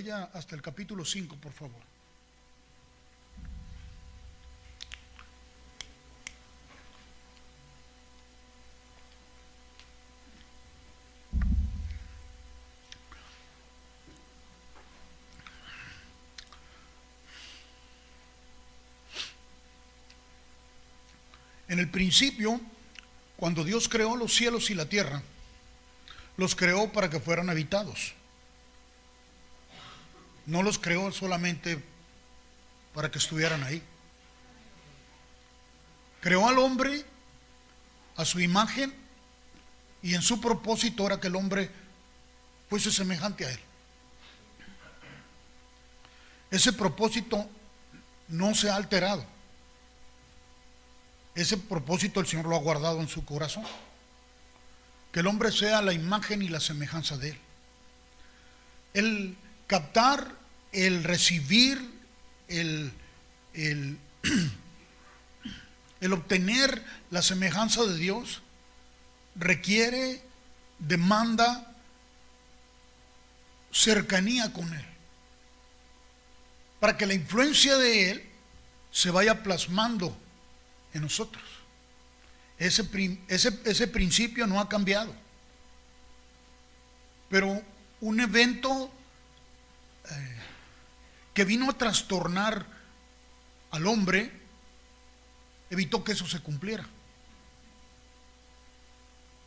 Vaya hasta el capítulo 5, por favor. En el principio, cuando Dios creó los cielos y la tierra, los creó para que fueran habitados. No los creó solamente para que estuvieran ahí. Creó al hombre a su imagen y en su propósito era que el hombre fuese semejante a él. Ese propósito no se ha alterado. Ese propósito el Señor lo ha guardado en su corazón. Que el hombre sea la imagen y la semejanza de él. El captar, el recibir, el obtener la semejanza de Dios requiere, demanda cercanía con Él, para que la influencia de Él se vaya plasmando en nosotros. Ese principio no ha cambiado, pero un evento que vino a trastornar al hombre evitó que eso se cumpliera.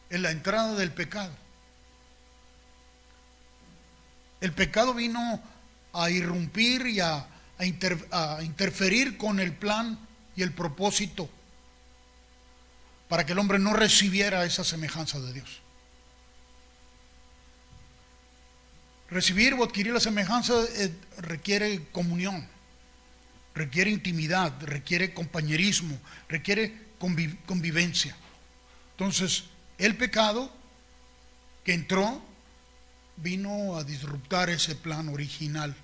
En la entrada del pecado. El pecado vino a irrumpir y a interferir con el plan y el propósito para que el hombre no recibiera esa semejanza de Dios. Recibir o adquirir la semejanza requiere comunión, requiere intimidad, requiere compañerismo, requiere convivencia. Entonces, el pecado que entró vino a disruptar ese plan original.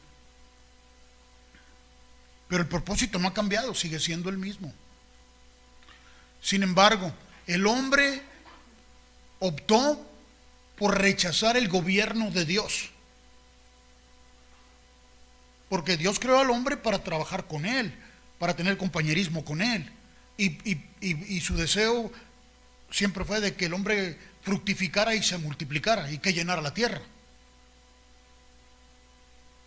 Pero el propósito no ha cambiado, sigue siendo el mismo. Sin embargo, el hombre optó por rechazar el gobierno de Dios. Porque Dios creó al hombre para trabajar con él, para tener compañerismo con él. Y su deseo siempre fue de que el hombre fructificara y se multiplicara y que llenara la tierra.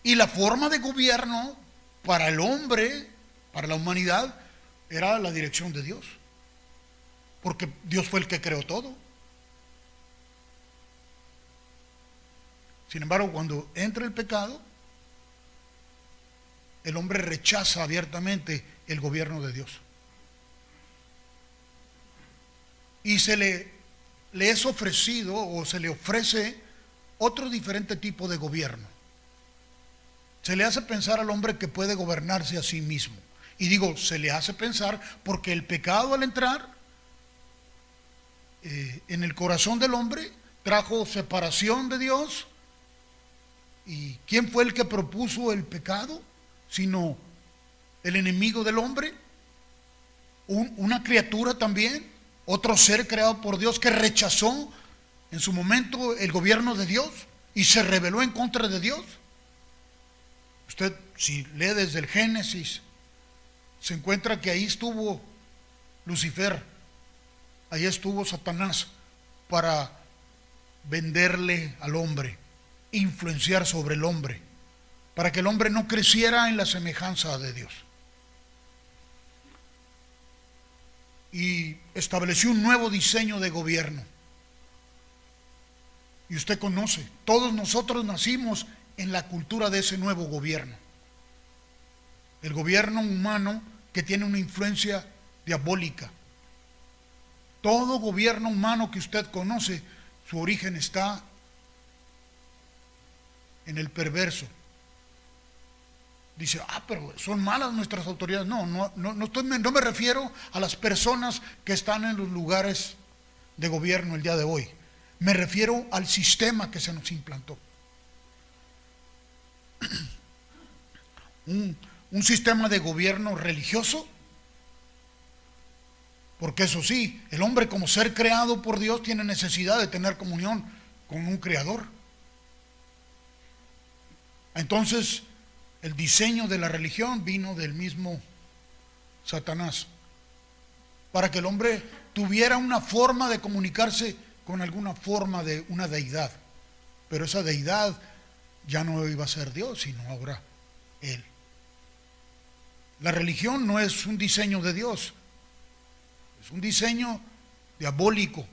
Y la forma de gobierno para el hombre, para la humanidad, era la dirección de Dios. Porque Dios fue el que creó todo. Sin embargo, cuando entra el pecado, el hombre rechaza abiertamente el gobierno de Dios. Y le es ofrecido o se le ofrece otro diferente tipo de gobierno. Se le hace pensar al hombre que puede gobernarse a sí mismo. Y digo, se le hace pensar porque el pecado al entrar en el corazón del hombre trajo separación de Dios. ¿Y quién fue el que propuso el pecado? Sino el enemigo del hombre, una criatura también, otro ser creado por Dios que rechazó en su momento el gobierno de Dios y se rebeló en contra de Dios. Usted, si lee desde el Génesis, se encuentra que ahí estuvo Lucifer, ahí estuvo Satanás para venderle al hombre, influenciar sobre el hombre, para que el hombre no creciera en la semejanza de Dios. Y estableció un nuevo diseño de gobierno. Y usted conoce, todos nosotros nacimos en la cultura de ese nuevo gobierno. El gobierno humano que tiene una influencia diabólica. Todo gobierno humano que usted conoce, su origen está en el perverso. Dice, pero son malas nuestras autoridades. No me refiero a las personas que están en los lugares de gobierno el día de hoy. Me refiero al sistema que se nos implantó. Un sistema de gobierno religioso, porque eso sí, el hombre como ser creado por Dios tiene necesidad de tener comunión con un creador. Entonces, el diseño de la religión vino del mismo Satanás, para que el hombre tuviera una forma de comunicarse con alguna forma de una deidad. Pero esa deidad ya no iba a ser Dios, sino ahora Él. La religión no es un diseño de Dios, es un diseño diabólico.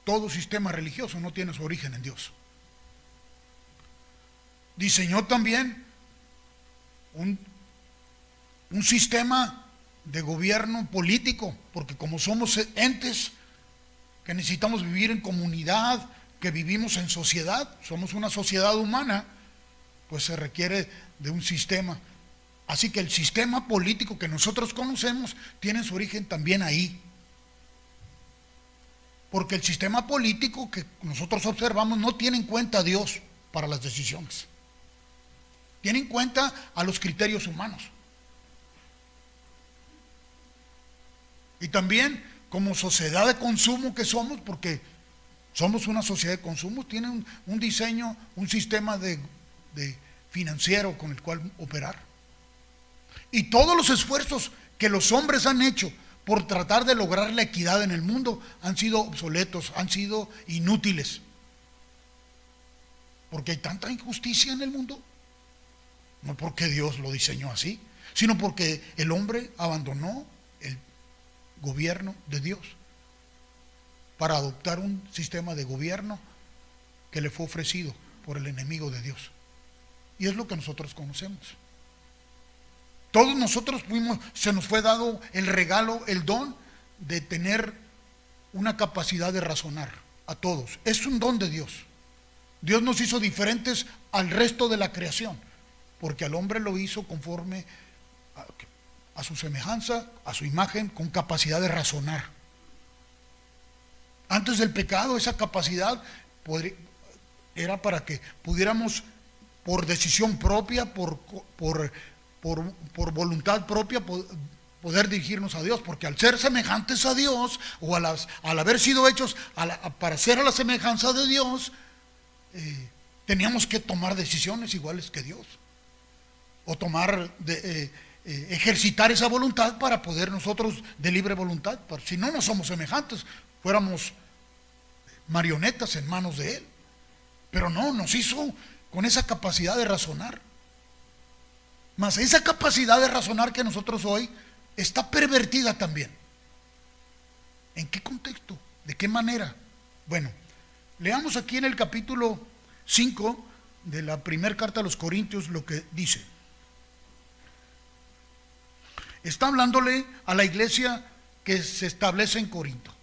Todo sistema religioso no tiene su origen en Dios. Diseñó también un sistema de gobierno político, porque como somos entes que necesitamos vivir en comunidad, que vivimos en sociedad, somos una sociedad humana, pues se requiere de un sistema. Así que el sistema político que nosotros conocemos tiene su origen también ahí. Porque el sistema político que nosotros observamos no tiene en cuenta a Dios para las decisiones. Tiene en cuenta a los criterios humanos. Y también como sociedad de consumo que somos, porque somos una sociedad de consumo, tiene un diseño, un sistema de financiero con el cual operar. Y todos los esfuerzos que los hombres han hecho por tratar de lograr la equidad en el mundo han sido obsoletos, han sido inútiles. Porque hay tanta injusticia en el mundo. No porque Dios lo diseñó así, sino porque el hombre abandonó el gobierno de Dios para adoptar un sistema de gobierno que le fue ofrecido por el enemigo de Dios. Y es lo que nosotros conocemos. Todos nosotros se nos fue dado el regalo, el don de tener una capacidad de razonar a todos. Es un don de Dios. Dios nos hizo diferentes al resto de la creación, porque al hombre lo hizo conforme a su semejanza, a su imagen, con capacidad de razonar. Antes del pecado, esa capacidad era para que pudiéramos, por decisión propia, por voluntad propia, poder dirigirnos a Dios, porque al ser semejantes a Dios, o al haber sido hechos para ser a la semejanza de Dios, teníamos que tomar decisiones iguales que Dios, o ejercitar esa voluntad para poder nosotros de libre voluntad, si no, no somos semejantes, fuéramos marionetas en manos de Él. Pero no, nos hizo con esa capacidad de razonar. Mas esa capacidad de razonar que nosotros hoy está pervertida también. ¿En qué contexto? ¿De qué manera? Bueno, leamos aquí en el capítulo 5 de la primera carta a los Corintios lo que dice. Está hablándole a la iglesia que se establece en Corinto.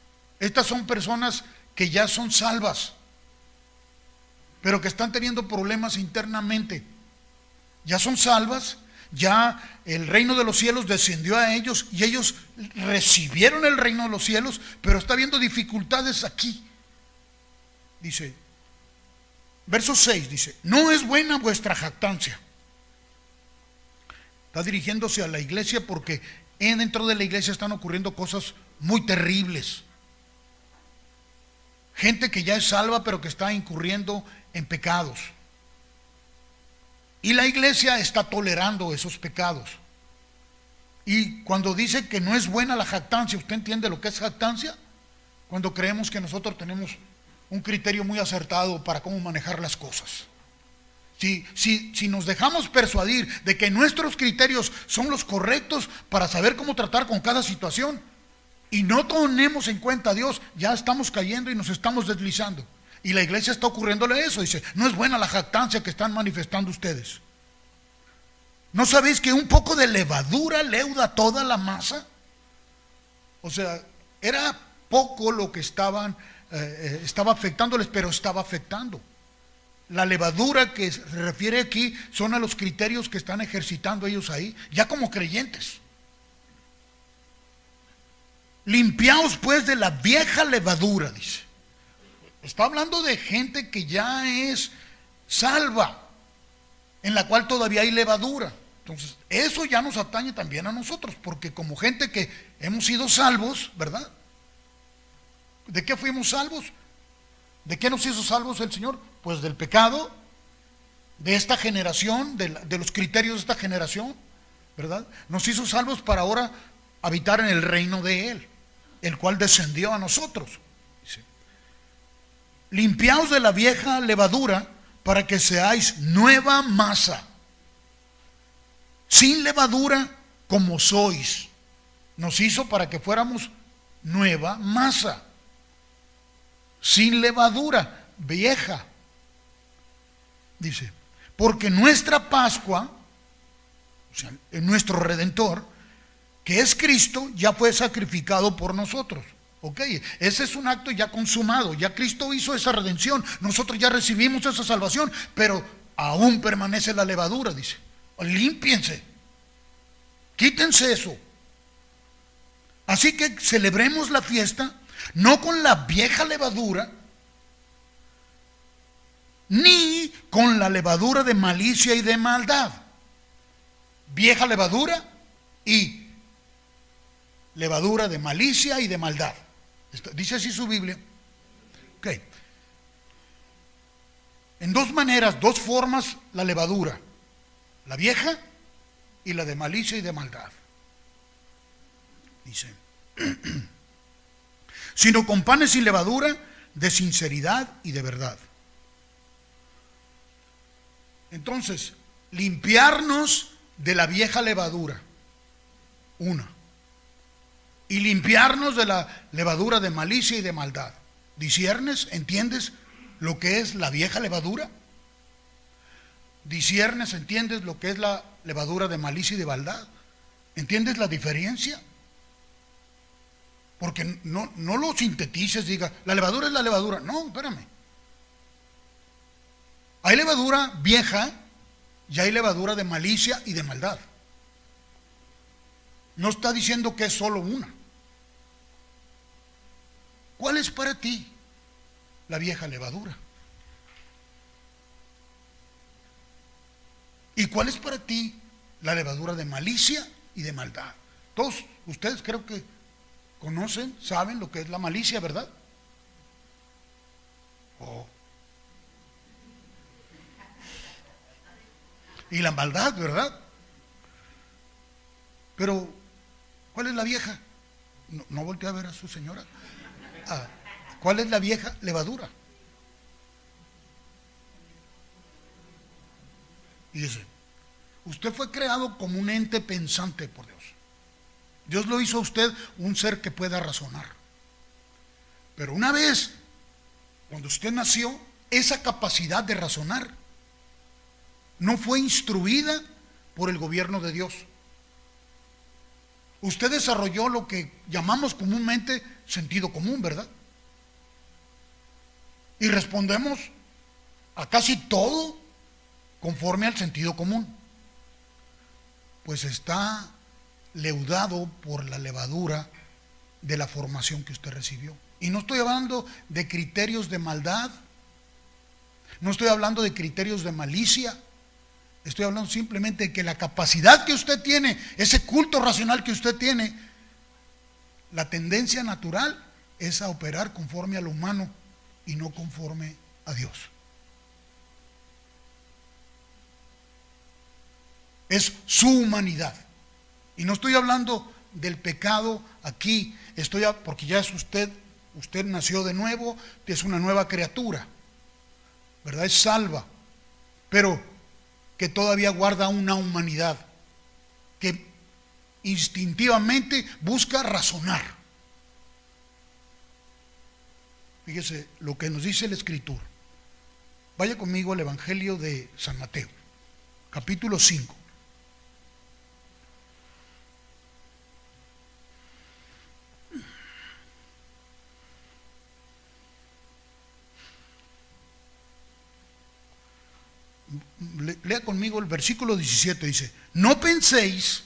Estas son personas que ya son salvas, pero que están teniendo problemas internamente. Ya son salvas, ya el reino de los cielos descendió a ellos y ellos recibieron el reino de los cielos, pero está habiendo dificultades aquí. Dice, verso 6 dice, no es buena vuestra jactancia. Está dirigiéndose a la iglesia porque dentro de la iglesia están ocurriendo cosas muy terribles. Gente que ya es salva pero que está incurriendo en pecados. Y la iglesia está tolerando esos pecados. Y cuando dice que no es buena la jactancia, ¿usted entiende lo que es jactancia? Cuando creemos que nosotros tenemos un criterio muy acertado para cómo manejar las cosas. Si nos dejamos persuadir de que nuestros criterios son los correctos para saber cómo tratar con cada situación y no tomemos en cuenta a Dios, ya estamos cayendo y nos estamos deslizando. Y la iglesia está ocurriéndole eso. Dice, no es buena la jactancia que están manifestando ustedes. ¿No sabéis que un poco de levadura leuda toda la masa? O sea, era poco lo que estaba afectándoles, pero estaba afectando. La levadura que se refiere aquí son a los criterios que están ejercitando ellos ahí, ya como creyentes. Limpiaos pues de la vieja levadura, dice. Está hablando de gente que ya es salva, en la cual todavía hay levadura. Entonces, eso ya nos atañe también a nosotros, porque como gente que hemos sido salvos, ¿verdad? ¿De qué fuimos salvos? ¿De qué nos hizo salvos el Señor? Pues del pecado de esta generación, de los criterios de esta generación, ¿verdad? Nos hizo salvos para ahora habitar en el reino de Él, el cual descendió a nosotros. Dice, limpiaos de la vieja levadura para que seáis nueva masa, sin levadura como sois. Nos hizo para que fuéramos nueva masa, sin levadura, vieja. Dice, porque nuestra Pascua, o sea, nuestro Redentor, que es Cristo, ya fue sacrificado por nosotros. Ok, ese es un acto ya consumado, ya Cristo hizo esa redención, nosotros ya recibimos esa salvación, pero aún permanece la levadura, dice. Límpiense, quítense eso. Así que celebremos la fiesta, no con la vieja levadura, ni con la levadura de malicia y de maldad. Vieja levadura y levadura de malicia y de maldad. Dice así su Biblia. Ok. En dos maneras, dos formas la levadura: la vieja y la de malicia y de maldad. Dice, sino con panes sin levadura, de sinceridad y de verdad. Entonces, limpiarnos de la vieja levadura, una, y limpiarnos de la levadura de malicia y de maldad. ¿Disiernes? ¿Entiendes lo que es la vieja levadura? ¿Disiernes? ¿Entiendes lo que es la levadura de malicia y de maldad? ¿Entiendes la diferencia? Porque no lo sintetices, diga, la levadura es la levadura. No, espérame. Hay levadura vieja y hay levadura de malicia y de maldad. No está diciendo que es solo una. ¿Cuál es para ti la vieja levadura? ¿Y cuál es para ti la levadura de malicia y de maldad? Todos ustedes creo que conocen, saben lo que es la malicia, ¿verdad? Oh. Y la maldad, ¿verdad? Pero, ¿cuál es la vieja? No voltee a ver a su señora. ¿Cuál es la vieja levadura? Y dice, usted fue creado como un ente pensante por Dios. Dios lo hizo a usted un ser que pueda razonar. Pero una vez, cuando usted nació, esa capacidad de razonar no fue instruida por el gobierno de Dios. Usted desarrolló lo que llamamos comúnmente sentido común, ¿verdad? Y respondemos a casi todo conforme al sentido común. Pues está leudado por la levadura de la formación que usted recibió. Y no estoy hablando de criterios de maldad, no estoy hablando de criterios de malicia. Estoy hablando simplemente de que la capacidad que usted tiene, ese culto racional que usted tiene, la tendencia natural es a operar conforme a lo humano y no conforme a Dios. Es su humanidad. Y no estoy hablando del pecado aquí, porque ya es usted nació de nuevo, es una nueva criatura, ¿verdad? Es salva, pero que todavía guarda una humanidad que instintivamente busca razonar. Fíjese lo que nos dice la Escritura. Vaya conmigo al Evangelio de San Mateo, capítulo 5. Lea conmigo el versículo 17, dice, no penséis,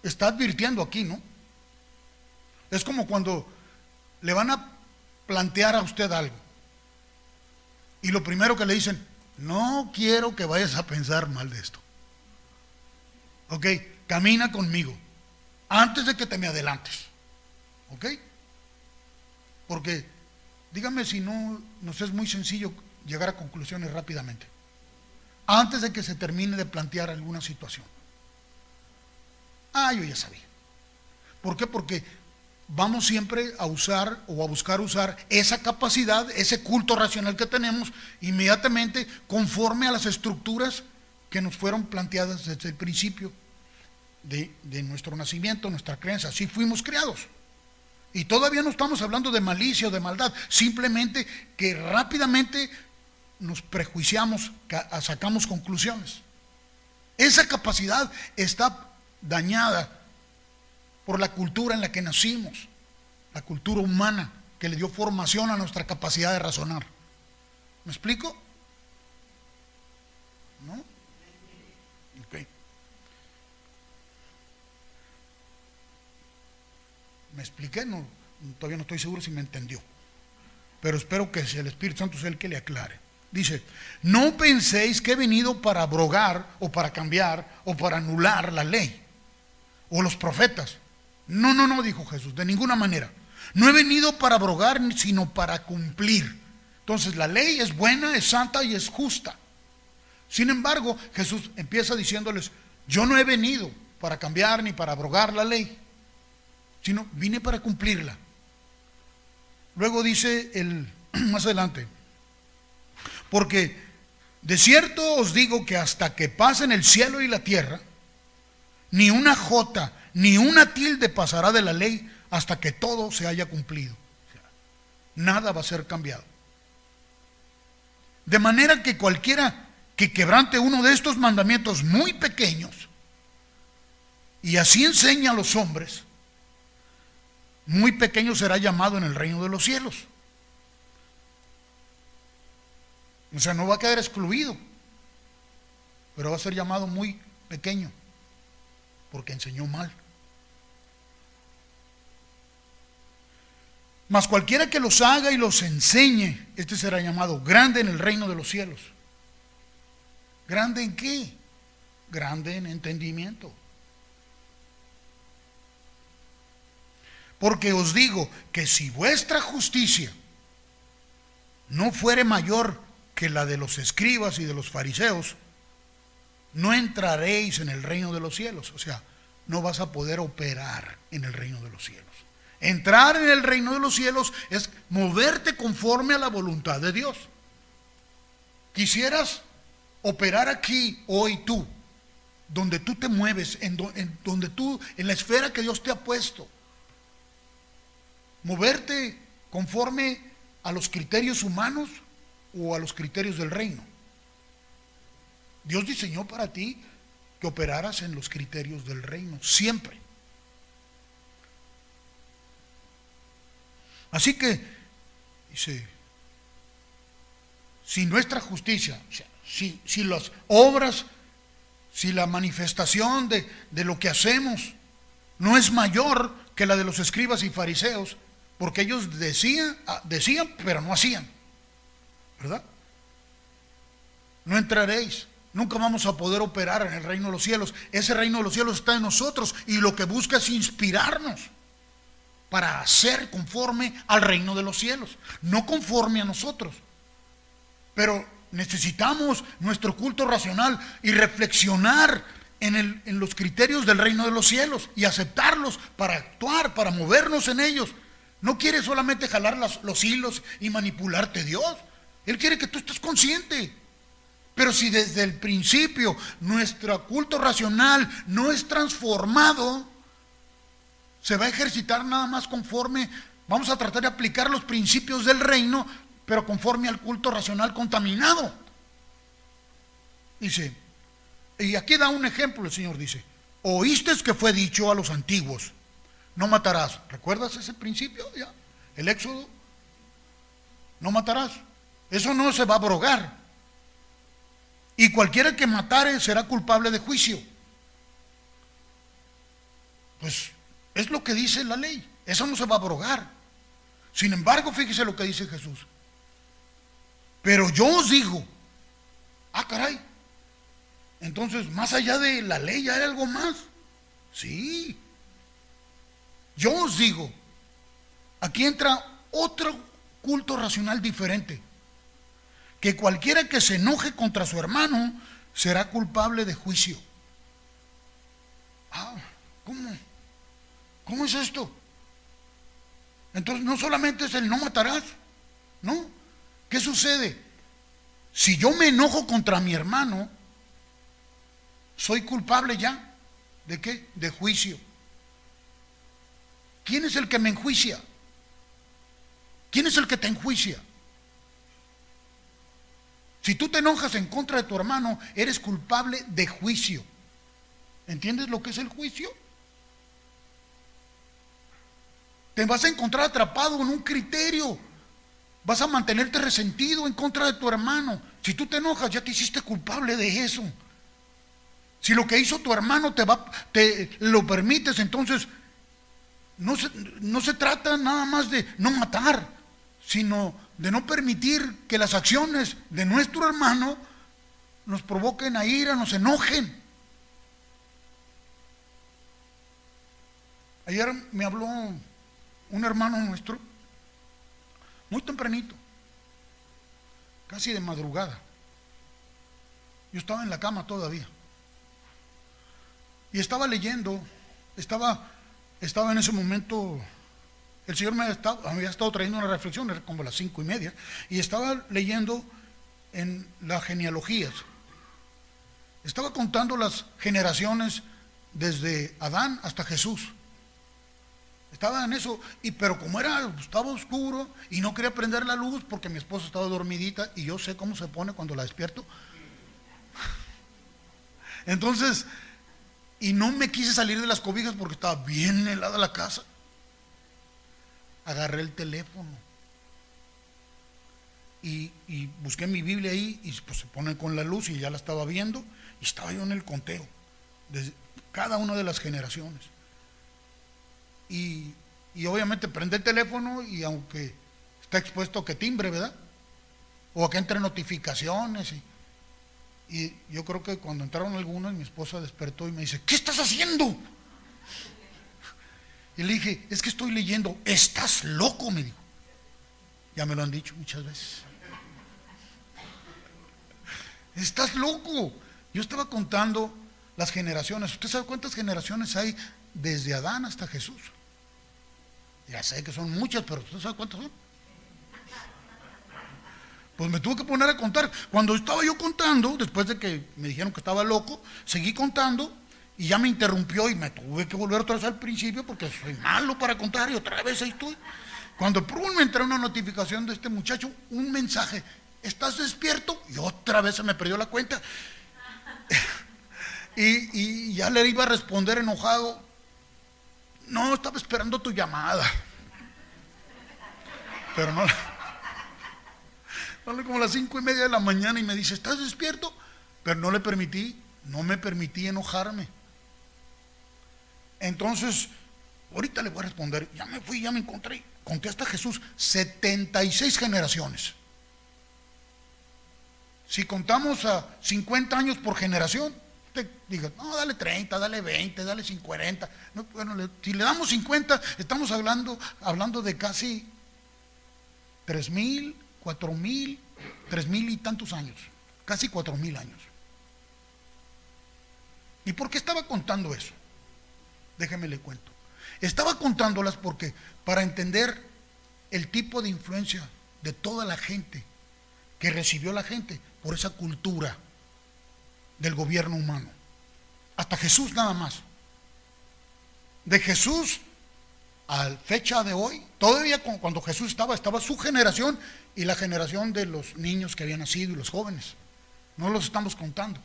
está advirtiendo aquí, ¿no? Es como cuando le van a plantear a usted algo y lo primero que le dicen, no quiero que vayas a pensar mal de esto. Ok, camina conmigo antes de que te me adelantes. Ok, porque Dígame si no nos es muy sencillo llegar a conclusiones rápidamente, antes de que se termine de plantear alguna situación. Yo ya sabía. ¿Por qué? Porque vamos siempre a usar o a buscar usar esa capacidad, ese culto racional que tenemos inmediatamente conforme a las estructuras que nos fueron planteadas desde el principio de nuestro nacimiento, nuestra creencia. Así fuimos creados. Y todavía no estamos hablando de malicia o de maldad, simplemente que rápidamente nos prejuiciamos, sacamos conclusiones. Esa capacidad está dañada por la cultura en la que nacimos, la cultura humana que le dio formación a nuestra capacidad de razonar. ¿Me explico? ¿No? Ok. ¿Me expliqué? No, todavía no estoy seguro si me entendió, pero espero que el Espíritu Santo sea el que le aclare. Dice, no penséis que he venido para abrogar o para cambiar o para anular la ley o los profetas. No, dijo Jesús, de ninguna manera. No he venido para abrogar, sino para cumplir. Entonces la ley es buena, es santa y es justa. Sin embargo, Jesús empieza diciéndoles, yo no he venido para cambiar ni para abrogar la ley, sino vine para cumplirla. Luego dice más adelante, porque de cierto os digo que hasta que pasen el cielo y la tierra, ni una jota ni una tilde pasará de la ley hasta que todo se haya cumplido. O sea, nada va a ser cambiado. De manera que cualquiera que quebrante uno de estos mandamientos muy pequeños y así enseña a los hombres, muy pequeño será llamado en el reino de los cielos. O sea, no va a quedar excluido, pero va a ser llamado muy pequeño porque enseñó mal. Mas cualquiera que los haga y los enseñe, este será llamado grande en el reino de los cielos. ¿Grande en qué? Grande en entendimiento. Porque os digo que si vuestra justicia no fuere mayor que la de los escribas y de los fariseos, no entraréis en el reino de los cielos. O sea, no vas a poder operar en el reino de los cielos. Entrar en el reino de los cielos es moverte conforme a la voluntad de Dios. Quisieras operar aquí hoy tú, donde tú te mueves, en la esfera que Dios te ha puesto. Moverte conforme a los criterios humanos o a los criterios del reino. Dios diseñó para ti que operaras en los criterios del reino, siempre. Así que, dice, si nuestra justicia, o sea, si las obras, si la manifestación de lo que hacemos no es mayor que la de los escribas y fariseos, porque ellos decían, pero no hacían, ¿verdad? No entraréis, nunca vamos a poder operar en el reino de los cielos. Ese reino de los cielos está en nosotros y lo que busca es inspirarnos para hacer conforme al reino de los cielos, no conforme a nosotros. Pero necesitamos nuestro culto racional y reflexionar en los criterios del reino de los cielos y aceptarlos para actuar, para movernos en ellos. No quiere solamente jalar los hilos y manipularte Dios. Él quiere que tú estés consciente. Pero si desde el principio nuestro culto racional no es transformado, se va a ejercitar nada más conforme, vamos a tratar de aplicar los principios del reino, pero conforme al culto racional contaminado. Dice, y aquí da un ejemplo el Señor, dice, oíste que fue dicho a los antiguos, no matarás. ¿Recuerdas ese principio ya? El Éxodo, no matarás. Eso no se va a abrogar. Y cualquiera que matare será culpable de juicio. Pues es lo que dice la ley. Eso no se va a abrogar. Sin embargo, fíjese lo que dice Jesús. Pero yo os digo, caray, entonces más allá de la ley hay algo más. Sí. Yo os digo, aquí entra otro culto racional diferente. Que cualquiera que se enoje contra su hermano será culpable de juicio. ¿Cómo? ¿Cómo es esto? Entonces no solamente es el no matarás, ¿no? ¿Qué sucede? Si yo me enojo contra mi hermano, soy culpable ya. ¿De qué? De juicio. ¿Quién es el que me enjuicia? ¿Quién es el que te enjuicia? Si tú te enojas en contra de tu hermano, eres culpable de juicio. ¿Entiendes lo que es el juicio? Te vas a encontrar atrapado en un criterio. Vas a mantenerte resentido en contra de tu hermano. Si tú te enojas, ya te hiciste culpable de eso. Si lo que hizo tu hermano te lo permites, entonces no se trata nada más de no matar, sino de no permitir que las acciones de nuestro hermano nos provoquen a ira, nos enojen. Ayer me habló un hermano nuestro, muy tempranito, casi de madrugada. Yo estaba en la cama todavía. Y estaba leyendo, estaba en ese momento, el Señor había estado trayendo una reflexión, era como las 5:30, y estaba leyendo en las genealogías. Estaba contando las generaciones desde Adán hasta Jesús. Estaba en eso, pero como estaba oscuro y no quería prender la luz porque mi esposa estaba dormidita y yo sé cómo se pone cuando la despierto. Entonces, y no me quise salir de las cobijas porque estaba bien helada la casa. Agarré el teléfono y busqué mi Biblia ahí y pues se pone con la luz y ya la estaba viendo y estaba yo en el conteo de cada una de las generaciones. Y obviamente prende el teléfono y aunque está expuesto a que timbre, ¿verdad? O a que entre notificaciones. Y yo creo que cuando entraron algunas, mi esposa despertó y me dice, ¿qué estás haciendo? Y le dije, es que estoy leyendo. ¿Estás loco?, me dijo. Ya me lo han dicho muchas veces. ¿Estás loco? Yo estaba contando las generaciones. ¿Usted sabe cuántas generaciones hay desde Adán hasta Jesús? Ya sé que son muchas, pero ¿usted sabe cuántas son? Pues me tuve que poner a contar. Cuando estaba yo contando, después de que me dijeron que estaba loco, seguí contando y ya me interrumpió y me tuve que volver otra vez al principio porque soy malo para contar y otra vez ahí estoy. Cuando me entró una notificación de este muchacho, un mensaje, ¿estás despierto? Y otra vez se me perdió la cuenta. y ya le iba a responder enojado. No, estaba esperando tu llamada. Pero no, como a las 5:30 de la mañana y me dice, ¿estás despierto? Pero no me permití enojarme. Entonces, ahorita le voy a responder. Ya me fui, ya me encontré. Conté hasta Jesús, 76 generaciones. Si contamos a 50 años por generación, usted diga, no, dale 30, dale 20, dale 40. No, bueno, si le damos 50, estamos hablando de casi 3,000, 4,000, 3,000 y tantos años, casi 4,000 años. ¿Y por qué estaba contando eso? Déjeme le cuento. Estaba contándolas porque para entender el tipo de influencia de toda la gente que recibió la gente por esa cultura del gobierno humano. Hasta Jesús nada más. De Jesús a la fecha de hoy, todavía cuando Jesús estaba su generación y la generación de los niños que habían nacido y los jóvenes. No los estamos contando.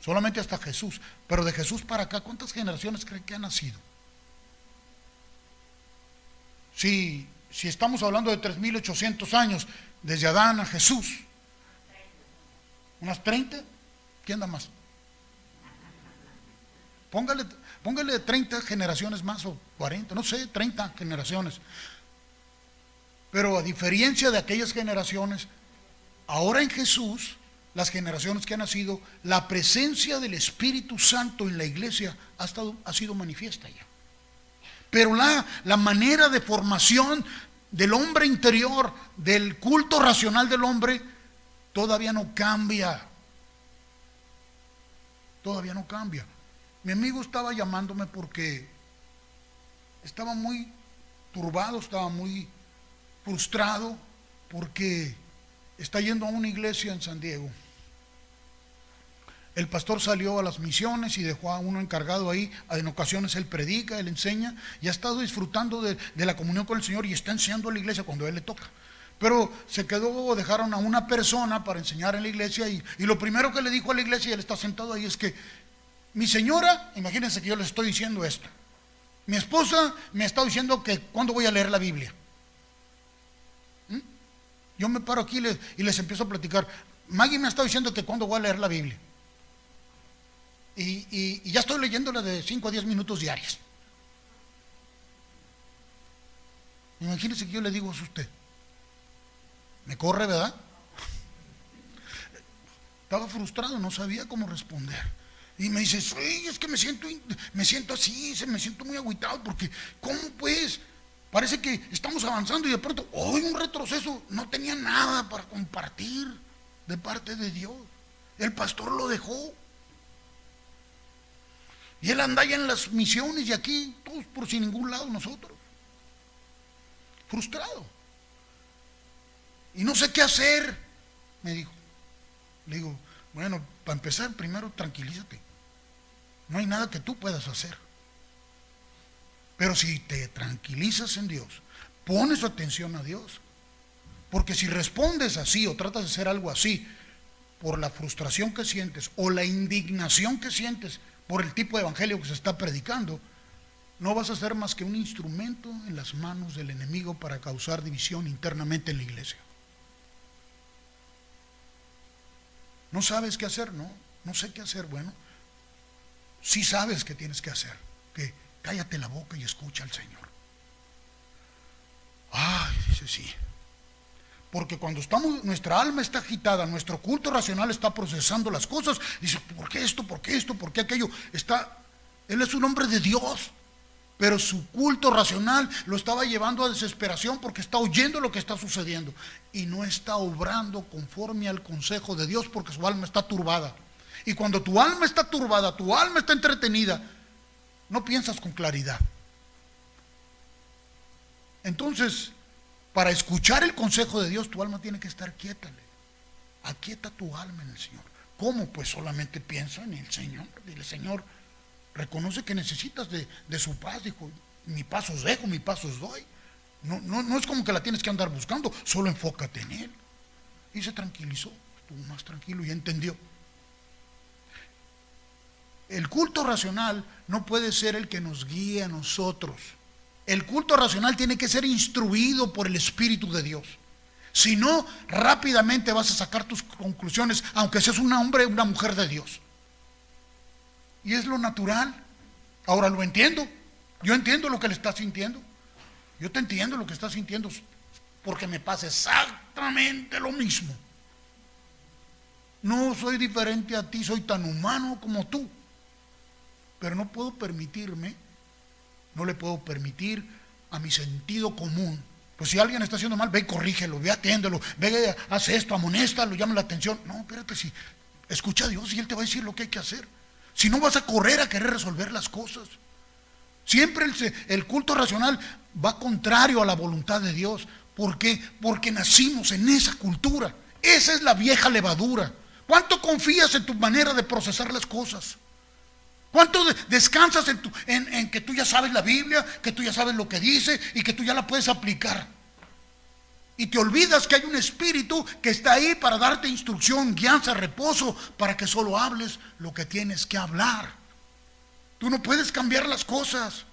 Solamente hasta Jesús. Pero de Jesús para acá, ¿cuántas generaciones creen que han nacido? Si estamos hablando de 3,800 años, desde Adán a Jesús, ¿unas 30? ¿Quién da más? Póngale 30 generaciones más o 40, no sé, 30 generaciones. Pero a diferencia de aquellas generaciones, ahora en Jesús, las generaciones que han nacido, la presencia del Espíritu Santo en la iglesia ha sido manifiesta ya. Pero la manera de formación del hombre interior, del culto racional del hombre, todavía no cambia. Todavía no cambia. Mi amigo estaba llamándome porque estaba muy turbado, estaba muy frustrado, porque está yendo a una iglesia en San Diego. El pastor salió a las misiones y dejó a uno encargado ahí. En ocasiones él predica, él enseña, y ha estado disfrutando de la comunión con el Señor y está enseñando a la iglesia cuando a él le toca. Pero se quedó, dejaron a una persona para enseñar en la iglesia, y lo primero que le dijo a la iglesia, y él está sentado ahí, es que mi señora, imagínense que yo les estoy diciendo esto, mi esposa me está diciendo que cuándo voy a leer la Biblia. Yo me paro aquí y les empiezo a platicar. Maggie me está diciendo que cuándo voy a leer la Biblia. Y ya estoy leyéndola de 5 a 10 minutos diarios. Imagínense que yo le digo eso a usted. Me corre, ¿verdad? Estaba frustrado, no sabía cómo responder. Y me dice, sí, es que me siento así, me siento muy agüitado, porque ¿cómo pues? Parece que estamos avanzando y de pronto, hoy un retroceso, no tenía nada para compartir de parte de Dios. El pastor lo dejó. Y él anda allá en las misiones y aquí, todos por sin ningún lado nosotros. Frustrado. Y no sé qué hacer, me dijo. Le digo, bueno, para empezar, primero tranquilízate. No hay nada que tú puedas hacer. Pero si te tranquilizas en Dios, pones atención a Dios. Porque si respondes así o tratas de hacer algo así, por la frustración que sientes o la indignación que sientes por el tipo de evangelio que se está predicando, no vas a ser más que un instrumento en las manos del enemigo para causar división internamente en la iglesia. ¿No sabes qué hacer? No sé qué hacer. Bueno, sí sabes qué tienes que hacer. Que cállate la boca y escucha al Señor. Ay, dice, sí. Porque cuando nuestra alma está agitada, nuestro culto racional está procesando las cosas, dice, ¿por qué esto? ¿Por qué esto? ¿Por qué aquello? Él es un hombre de Dios, pero su culto racional lo estaba llevando a desesperación porque está oyendo lo que está sucediendo y no está obrando conforme al consejo de Dios porque su alma está turbada. Y cuando tu alma está turbada, tu alma está entretenida, no piensas con claridad. Entonces, para escuchar el consejo de Dios, tu alma tiene que estar quieta. Aquieta tu alma en el Señor. ¿Cómo? Pues solamente piensa en el Señor. Dile, Señor, reconoce que necesitas de su paz. Dijo, mi paz os dejo, mi paz os doy. No es como que la tienes que andar buscando, solo enfócate en Él. Y se tranquilizó, estuvo más tranquilo y entendió. El culto racional no puede ser el que nos guíe a nosotros. El culto racional tiene que ser instruido por el Espíritu de Dios. Si no, rápidamente vas a sacar tus conclusiones, aunque seas un hombre o una mujer de Dios. Y es lo natural. Ahora lo entiendo. Yo entiendo lo que le estás sintiendo. Yo te entiendo lo que estás sintiendo, porque me pasa exactamente lo mismo. No soy diferente a ti, soy tan humano como tú. Pero no puedo permitirme, no le puedo permitir a mi sentido común. Pues si alguien está haciendo mal, ve y corrígelo, ve atiéndelo, ve, haz esto, amonéstalo, llama la atención. No, espérate, si escucha a Dios y Él te va a decir lo que hay que hacer. Si no, vas a correr a querer resolver las cosas. Siempre el culto racional va contrario a la voluntad de Dios. ¿Por qué? Porque nacimos en esa cultura. Esa es la vieja levadura. ¿Cuánto confías en tu manera de procesar las cosas? ¿Cuánto descansas en que tú ya sabes la Biblia, que tú ya sabes lo que dice y que tú ya la puedes aplicar? Y te olvidas que hay un espíritu que está ahí para darte instrucción, guianza, reposo, para que solo hables lo que tienes que hablar. Tú no puedes cambiar las cosas.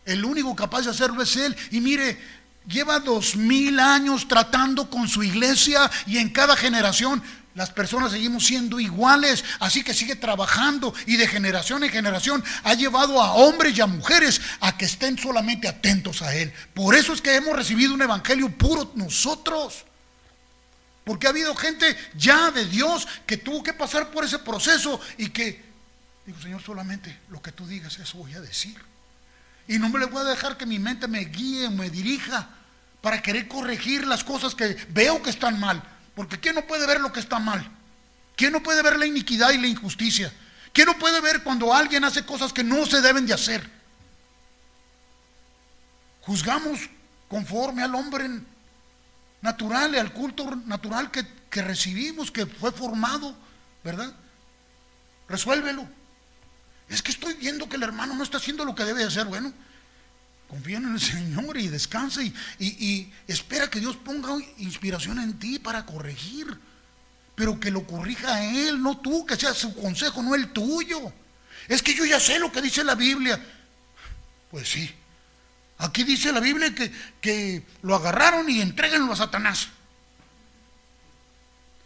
El único capaz de hacerlo es Él. Y mire, lleva 2000 años tratando con su iglesia y en cada generación las personas seguimos siendo iguales, así que sigue trabajando y de generación en generación ha llevado a hombres y a mujeres a que estén solamente atentos a Él. Por eso es que hemos recibido un evangelio puro nosotros, porque ha habido gente ya de Dios que tuvo que pasar por ese proceso y que digo, Señor, solamente lo que tú digas, eso voy a decir. Y no me le voy a dejar que mi mente me guíe, me dirija, para querer corregir las cosas que veo que están mal. Porque ¿quién no puede ver lo que está mal? ¿Quién no puede ver la iniquidad y la injusticia? ¿Quién no puede ver cuando alguien hace cosas que no se deben de hacer? Juzgamos conforme al hombre natural, al culto natural que recibimos, que fue formado, ¿verdad? Resuélvelo. Es que estoy viendo que el hermano no está haciendo lo que debe de hacer. Bueno, confía en el Señor y descansa y espera que Dios ponga inspiración en ti para corregir, pero que lo corrija a Él, no tú, que sea su consejo, no el tuyo. Es que yo ya sé lo que dice la Biblia. Pues sí, aquí dice la Biblia que lo agarraron y entréguenlo a Satanás.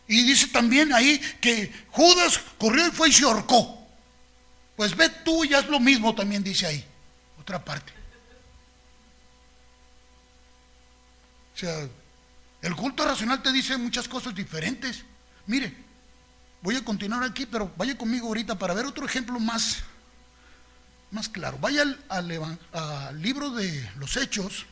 Y dice también ahí que Judas corrió y fue y se ahorcó. Pues ve tú, ya es lo mismo, también dice ahí, otra parte. O sea, el culto racional te dice muchas cosas diferentes. Mire, voy a continuar aquí, pero vaya conmigo ahorita para ver otro ejemplo más claro. Vaya al libro de los Hechos.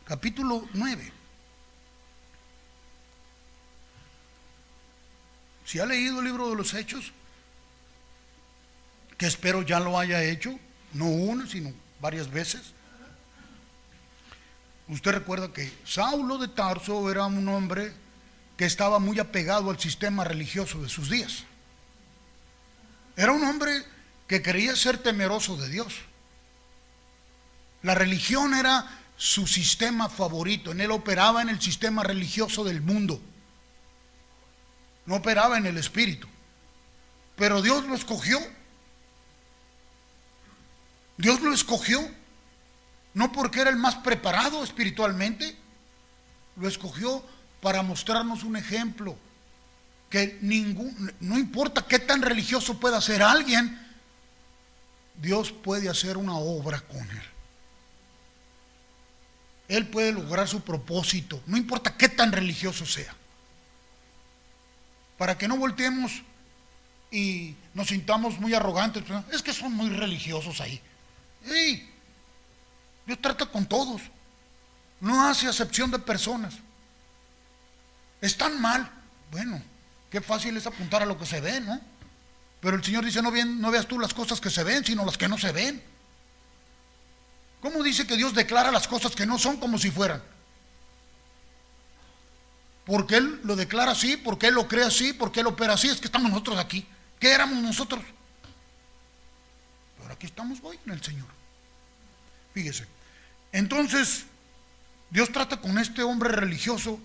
Capítulo 9. Si ha leído el libro de los Hechos, que espero ya lo haya hecho, no una, sino varias veces. Usted recuerda que Saulo de Tarso era un hombre que estaba muy apegado al sistema religioso de sus días. Era un hombre que quería ser temeroso de Dios. La religión era su sistema favorito. En él operaba en el sistema religioso del mundo. No operaba en el espíritu. Pero Dios lo escogió. Dios lo escogió. No porque era el más preparado espiritualmente. Lo escogió para mostrarnos un ejemplo. Que no importa qué tan religioso pueda ser alguien, Dios puede hacer una obra con él. Él puede lograr su propósito, no importa qué tan religioso sea. Para que no volteemos y nos sintamos muy arrogantes. Es que son muy religiosos ahí. ¡Ey! Dios trata con todos. No hace acepción de personas. Están mal. Bueno, qué fácil es apuntar a lo que se ve, ¿no? Pero el Señor dice, no veas tú las cosas que se ven, sino las que no se ven. ¿Cómo dice que Dios declara las cosas que no son como si fueran? Porque Él lo declara así, porque Él lo cree así, porque Él opera así. Es que estamos nosotros aquí. ¿Qué éramos nosotros? Pero aquí estamos hoy en el Señor. Fíjese. Entonces, Dios trata con este hombre religioso,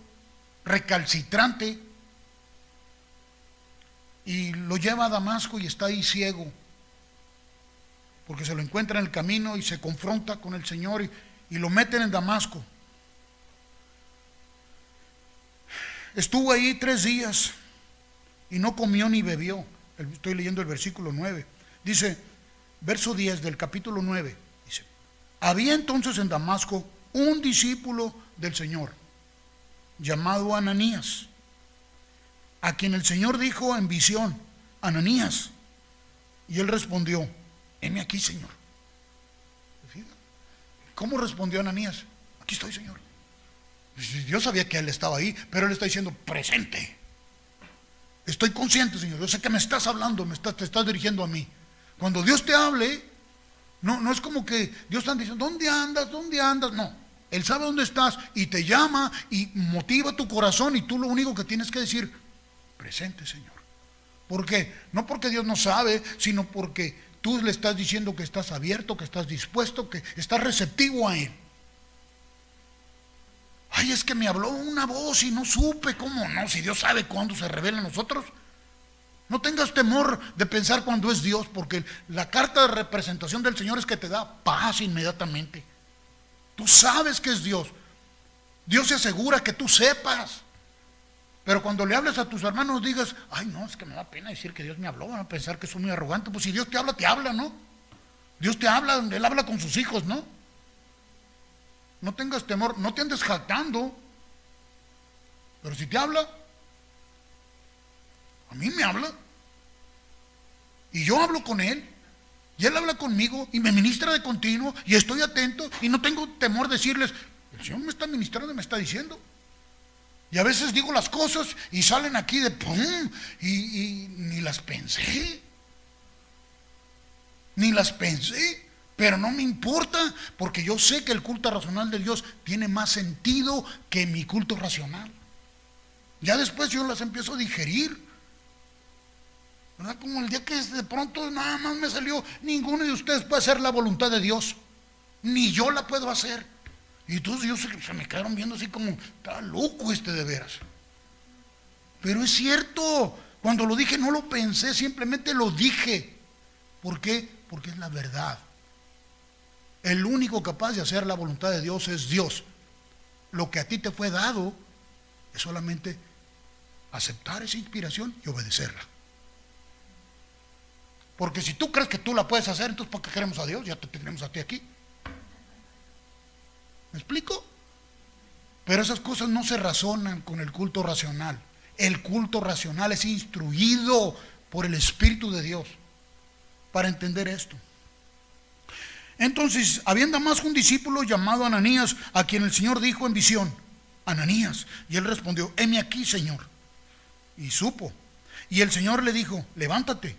recalcitrante, y lo lleva a Damasco y está ahí ciego, porque se lo encuentra en el camino y se confronta con el Señor y lo meten en Damasco. Estuvo ahí 3 días y no comió ni bebió. Estoy leyendo el versículo 9. Dice, verso 10 del capítulo 9. Dice, había entonces en Damasco un discípulo del Señor, llamado Ananías, a quien el Señor dijo en visión, Ananías. Y él respondió, heme aquí, Señor. ¿Cómo respondió Ananías? Aquí estoy, Señor. Dios sabía que él estaba ahí, pero él está diciendo, presente. Estoy consciente, Señor. Yo sé que me estás hablando, te estás dirigiendo a mí. Cuando Dios te hable, no es como que Dios está diciendo, ¿dónde andas? ¿Dónde andas? No. Él sabe dónde estás y te llama y motiva tu corazón, y tú lo único que tienes que decir, presente, Señor. ¿Por qué? No porque Dios no sabe, sino porque tú le estás diciendo que estás abierto, que estás dispuesto, que estás receptivo a Él. Ay, es que me habló una voz y no supe. ¿Cómo no? Si Dios sabe cuándo se revela a nosotros. No tengas temor de pensar cuando es Dios, porque la carta de representación del Señor es que te da paz inmediatamente. Tú sabes que es Dios. Dios se asegura que tú sepas. Pero cuando le hables a tus hermanos digas, ay no, es que me da pena decir que Dios me habló, van a pensar que soy muy arrogante. Pues si Dios te habla, ¿no? Dios te habla, Él habla con sus hijos, ¿no? No tengas temor, no te andes jactando. Pero si te habla, a mí me habla. Y yo hablo con Él, y Él habla conmigo, y me ministra de continuo, y estoy atento, y no tengo temor de decirles, el Señor me está ministrando y me está diciendo. Y a veces digo las cosas y salen aquí de pum, y ni las pensé. Ni las pensé, pero no me importa, porque yo sé que el culto racional de Dios tiene más sentido que mi culto racional. Ya después yo las empiezo a digerir, ¿verdad? Como el día que de pronto nada más me salió, ninguno de ustedes puede hacer la voluntad de Dios, ni yo la puedo hacer. Y entonces ellos se me quedaron viendo así como, está loco de veras. Pero es cierto, cuando lo dije no lo pensé, simplemente lo dije. ¿Por qué? Porque es la verdad. El único capaz de hacer la voluntad de Dios es Dios. Lo que a ti te fue dado es solamente aceptar esa inspiración y obedecerla. Porque si tú crees que tú la puedes hacer, entonces ¿para qué queremos a Dios? Ya te tenemos a ti aquí. ¿Me explico? Pero esas cosas no se razonan con el culto racional. El culto racional es instruido por el Espíritu de Dios para entender esto. Entonces, había en Damasco un discípulo llamado Ananías, a quien el Señor dijo en visión, Ananías, y él respondió, heme aquí, Señor. Y supo. Y el Señor le dijo, levántate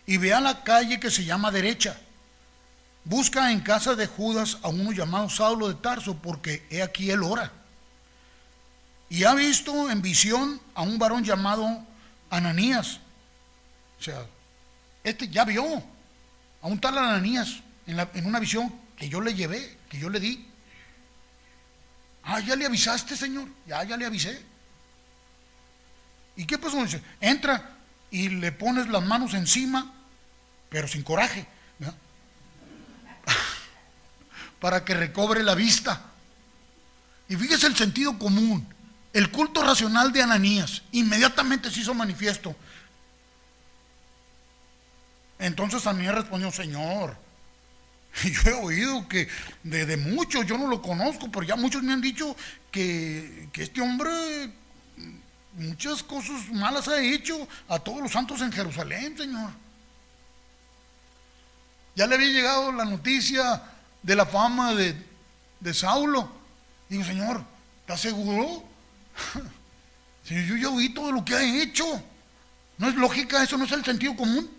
y ve a la calle que se llama Derecha. Busca en casa de Judas a uno llamado Saulo de Tarso, porque he aquí él ora. Y ha visto en visión a un varón llamado Ananías. O sea, ya vio a un tal Ananías en una visión que yo le llevé, que yo le di. Ya le avisaste, Señor. Ya le avisé. ¿Y qué pasó? Dice, entra y le pones las manos encima, pero sin coraje, ¿verdad? Para que recobre la vista. Y fíjese el sentido común. El culto racional de Ananías inmediatamente se hizo manifiesto. Entonces Ananías respondió, Señor, yo he oído que de muchos, yo no lo conozco, pero ya muchos me han dicho que este hombre muchas cosas malas ha hecho a todos los santos en Jerusalén, Señor. Ya le había llegado la noticia de la fama de Saulo. Digo, Señor, ¿estás seguro? Señor, yo ya oí todo lo que ha hecho. ¿No es lógica? ¿Eso no es el sentido común?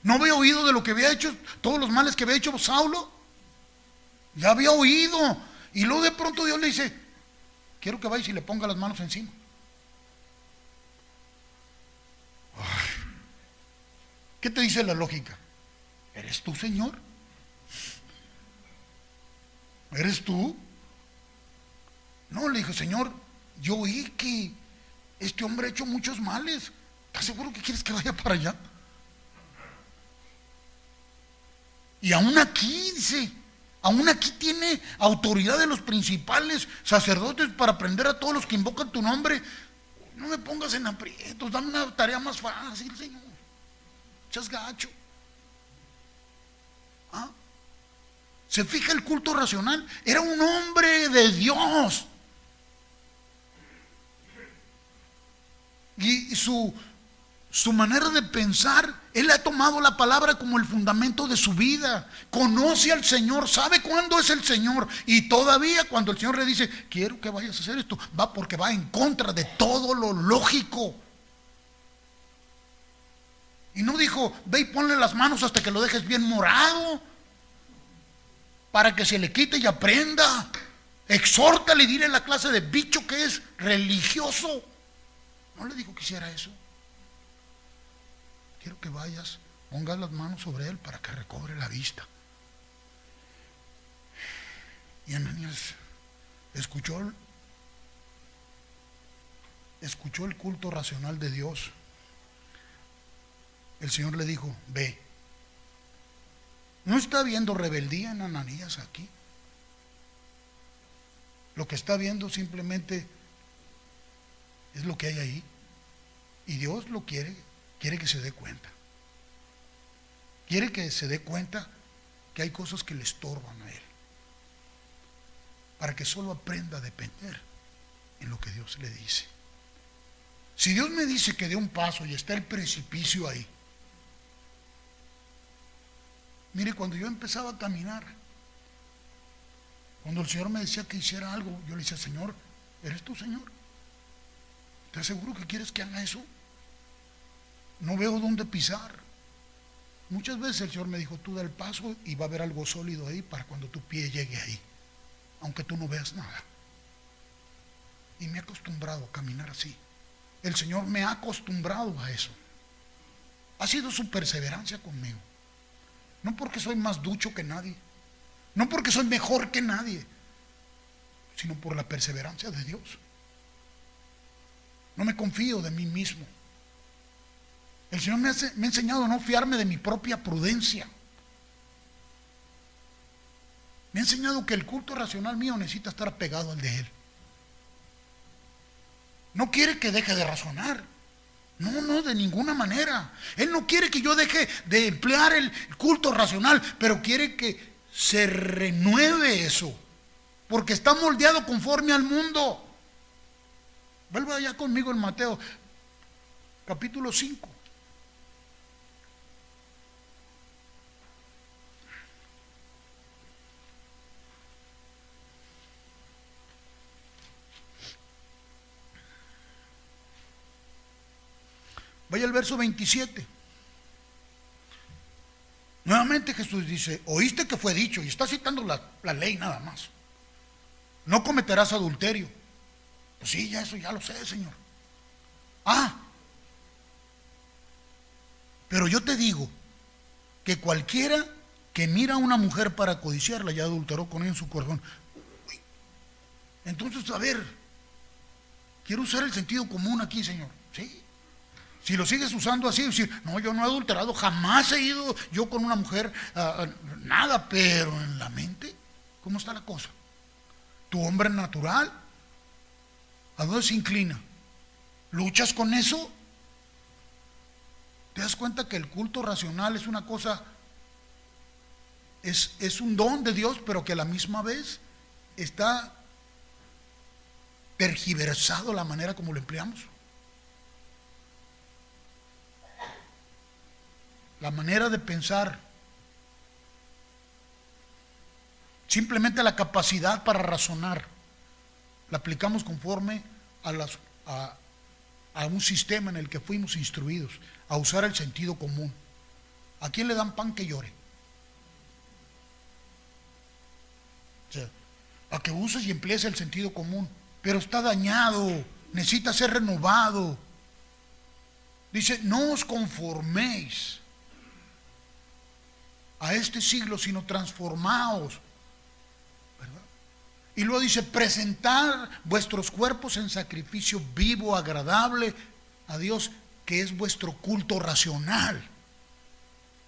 ¿No había oído de lo que había hecho, todos los males que había hecho Saulo? Ya había oído. Y luego de pronto Dios le dice, quiero que vayas y le ponga las manos encima. ¿Qué te dice la lógica? ¿Eres tú, Señor? ¿Eres tú? No, le dijo, Señor, yo oí que este hombre ha hecho muchos males. ¿Estás seguro que quieres que vaya para allá? Y aún aquí, dice, aún aquí tiene autoridad de los principales sacerdotes para prender a todos los que invocan tu nombre. No me pongas en aprietos, dame una tarea más fácil, Señor. Chas gacho. ¿Se fija el culto racional? Era un hombre de Dios. Y su manera de pensar, él ha tomado la palabra como el fundamento de su vida. Conoce al Señor, sabe cuándo es el Señor. Y todavía cuando el Señor le dice, quiero que vayas a hacer esto, va porque va en contra de todo lo lógico. Y no dijo, ve y ponle las manos hasta que lo dejes bien morado, para que se le quite y aprenda. Exhórtale y dile la clase de bicho que es religioso. No le dijo que hiciera eso. Quiero que vayas, pongas las manos sobre él para que recobre la vista. Y Ananías escuchó el culto racional de Dios. El Señor le dijo, ve. ¿No está viendo rebeldía en Ananías aquí? Lo que está viendo simplemente es lo que hay ahí. Y Dios lo quiere que se dé cuenta. Quiere que se dé cuenta que hay cosas que le estorban a él. Para que solo aprenda a depender en lo que Dios le dice. Si Dios me dice que dé un paso y está el precipicio ahí, Mire, cuando yo empezaba a caminar, cuando el Señor me decía que hiciera algo, yo le decía, Señor, ¿eres tú, Señor? ¿Estás seguro que quieres que haga eso? No veo dónde pisar. Muchas veces el Señor me dijo, tú da el paso y va a haber algo sólido ahí para cuando tu pie llegue ahí, aunque tú no veas nada. Y me he acostumbrado a caminar así. El Señor me ha acostumbrado a eso. Ha sido su perseverancia conmigo. No porque soy más ducho que nadie, no porque soy mejor que nadie, sino por la perseverancia de Dios. No me confío de mí mismo. El Señor me ha enseñado a no fiarme de mi propia prudencia. Me ha enseñado que el culto racional mío necesita estar apegado al de Él. No quiere que deje de razonar. No, de ninguna manera. Él no quiere que yo deje de emplear el culto racional, pero quiere que se renueve eso, porque está moldeado conforme al mundo. Vuelva allá conmigo en Mateo, capítulo 5. Vaya al verso 27. Nuevamente Jesús dice, oíste que fue dicho, y está citando la ley nada más. No cometerás adulterio. Pues sí, ya eso ya lo sé, Señor. Pero yo te digo que cualquiera que mira a una mujer para codiciarla ya adulteró con ella en su corazón. Entonces, a ver, quiero usar el sentido común aquí, Señor. ¿Sí? Si lo sigues usando así, decir, no, yo no he adulterado, jamás he ido yo con una mujer, nada, pero en la mente, ¿cómo está la cosa? Tu hombre natural, ¿a dónde se inclina? ¿Luchas con eso? ¿Te das cuenta que el culto racional es una cosa, es un don de Dios, pero que a la misma vez está tergiversado la manera como lo empleamos? La manera de pensar, simplemente la capacidad para razonar, la aplicamos conforme a un sistema en el que fuimos instruidos, a usar el sentido común. ¿A quién le dan pan que llore? O sea, a que uses y emplees el sentido común, pero está dañado, necesita ser renovado. Dice, no os conforméis a este siglo, sino transformaos, ¿verdad? Y luego dice, presentar vuestros cuerpos en sacrificio vivo, agradable a Dios, que es vuestro culto racional.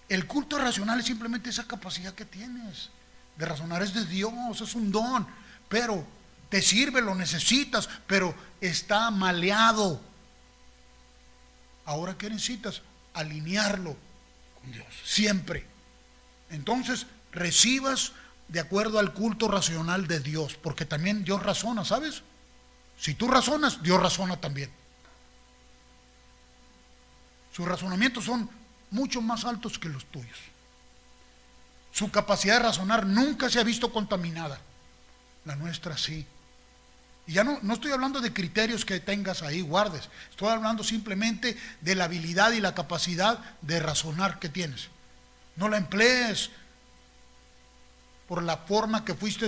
El culto racional es simplemente esa capacidad que tienes de razonar, es de Dios, es un don, pero te sirve, lo necesitas, pero está maleado. Ahora, ¿qué necesitas? Alinearlo con Dios, siempre. Entonces, recibas de acuerdo al culto racional de Dios, porque también Dios razona, ¿sabes? Si tú razonas, Dios razona también. Sus razonamientos son mucho más altos que los tuyos. Su capacidad de razonar nunca se ha visto contaminada. La nuestra sí. Y ya no estoy hablando de criterios que tengas ahí, guardes. Estoy hablando simplemente de la habilidad y la capacidad de razonar que tienes. No la emplees por la forma que fuiste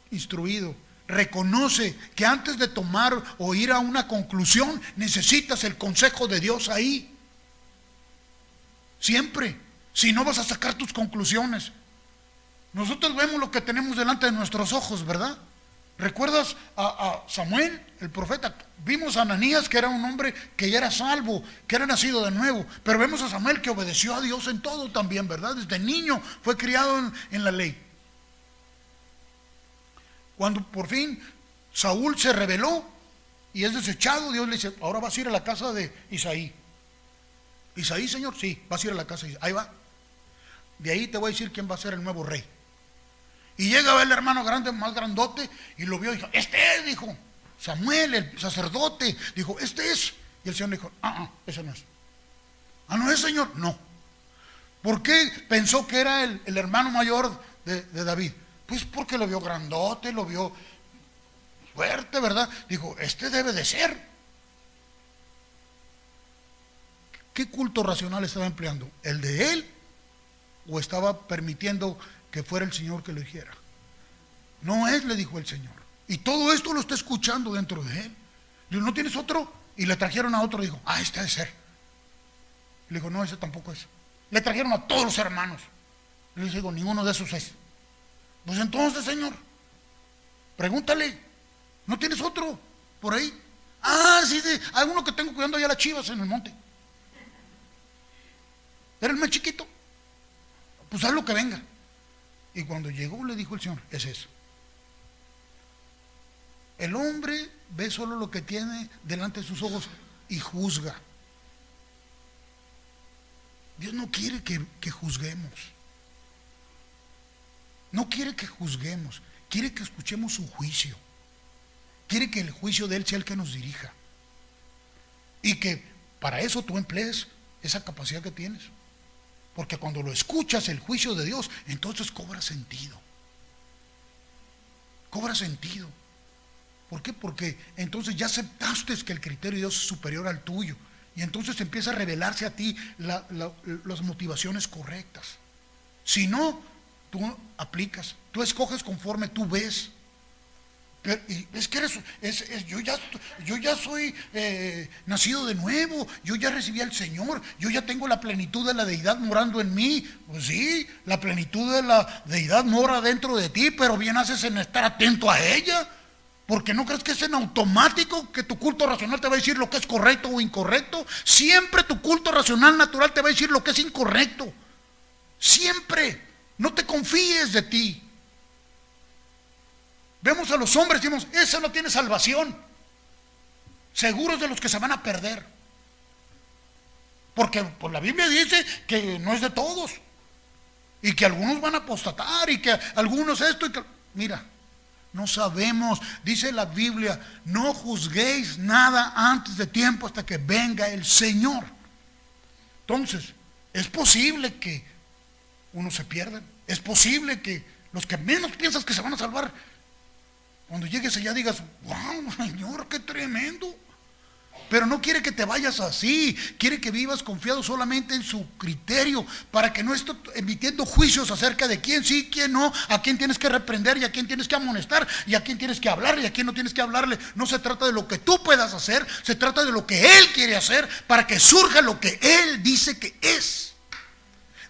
instruido. Reconoce que antes de tomar o ir a una conclusión, necesitas el consejo de Dios ahí. Siempre. Si no, vas a sacar tus conclusiones. Nosotros vemos lo que tenemos delante de nuestros ojos, ¿verdad? ¿Recuerdas a Samuel, el profeta? Vimos a Ananías, que era un hombre que ya era salvo, que era nacido de nuevo. Pero vemos a Samuel que obedeció a Dios en todo también, ¿verdad? Desde niño fue criado en la ley. Cuando por fin Saúl se rebeló y es desechado, Dios le dice, ahora vas a ir a la casa de Isaí. ¿Isaí, Señor? Sí, vas a ir a la casa de Isaí. Ahí va. De ahí te voy a decir quién va a ser el nuevo rey. Y llega a ver el hermano grande, más grandote, y lo vio y dijo, este es, dijo, Samuel, el sacerdote, dijo, este es. Y el Señor dijo, ese no es. ¿No es, Señor? No. ¿Por qué pensó que era el hermano mayor de David? Pues porque lo vio grandote, lo vio fuerte, ¿verdad? Dijo, este debe de ser. ¿Qué culto racional estaba empleando? ¿El de él? ¿O estaba permitiendo que fuera el Señor que lo dijera? No es, le dijo el Señor. Y todo esto lo está escuchando dentro de él. Le dijo, ¿no tienes otro? Y le trajeron a otro y dijo, este debe ser. Le dijo, no, ese tampoco es. Le trajeron a todos los hermanos. Le digo, ninguno de esos es. Pues entonces, Señor, pregúntale, ¿no tienes otro por ahí? Sí, hay uno que tengo cuidando allá las chivas en el monte. Era el más chiquito. Pues haz lo que venga. Y cuando llegó le dijo el Señor, es eso. El hombre ve solo lo que tiene delante de sus ojos y juzga. Dios no quiere que juzguemos. No quiere que juzguemos. Quiere que escuchemos su juicio. Quiere que el juicio de Él sea el que nos dirija. Y que para eso tú emplees esa capacidad que tienes. Porque cuando lo escuchas, el juicio de Dios, entonces cobra sentido. Cobra sentido. ¿Por qué? Porque entonces ya aceptaste que el criterio de Dios es superior al tuyo. Y entonces empieza a revelarse a ti las motivaciones correctas. Si no, tú aplicas, tú escoges conforme tú ves. Pero, y es que yo ya soy nacido de nuevo, yo ya recibí al Señor, yo ya tengo la plenitud de la deidad morando en mí. Pues sí, la plenitud de la deidad mora dentro de ti, pero bien haces en estar atento a ella. Porque no crees que es en automático que tu culto racional te va a decir lo que es correcto o incorrecto. Siempre tu culto racional natural te va a decir lo que es incorrecto. Siempre. No te confíes de ti. Vemos a los hombres y decimos, ese no tiene salvación. Seguros de los que se van a perder. Porque pues, la Biblia dice que no es de todos. Y que algunos van a apostatar y que algunos esto y que... Mira. No sabemos, dice la Biblia, no juzguéis nada antes de tiempo hasta que venga el Señor. Entonces, es posible que unos se pierdan, es posible que los que menos piensas que se van a salvar, cuando llegues allá digas, wow, Señor, qué tremendo. Pero no quiere que te vayas así, quiere que vivas confiado solamente en su criterio, para que no estés emitiendo juicios acerca de quién sí, quién no, a quién tienes que reprender y a quién tienes que amonestar y a quién tienes que hablarle y a quién no tienes que hablarle. No se trata de lo que tú puedas hacer, se trata de lo que Él quiere hacer para que surja lo que Él dice que es.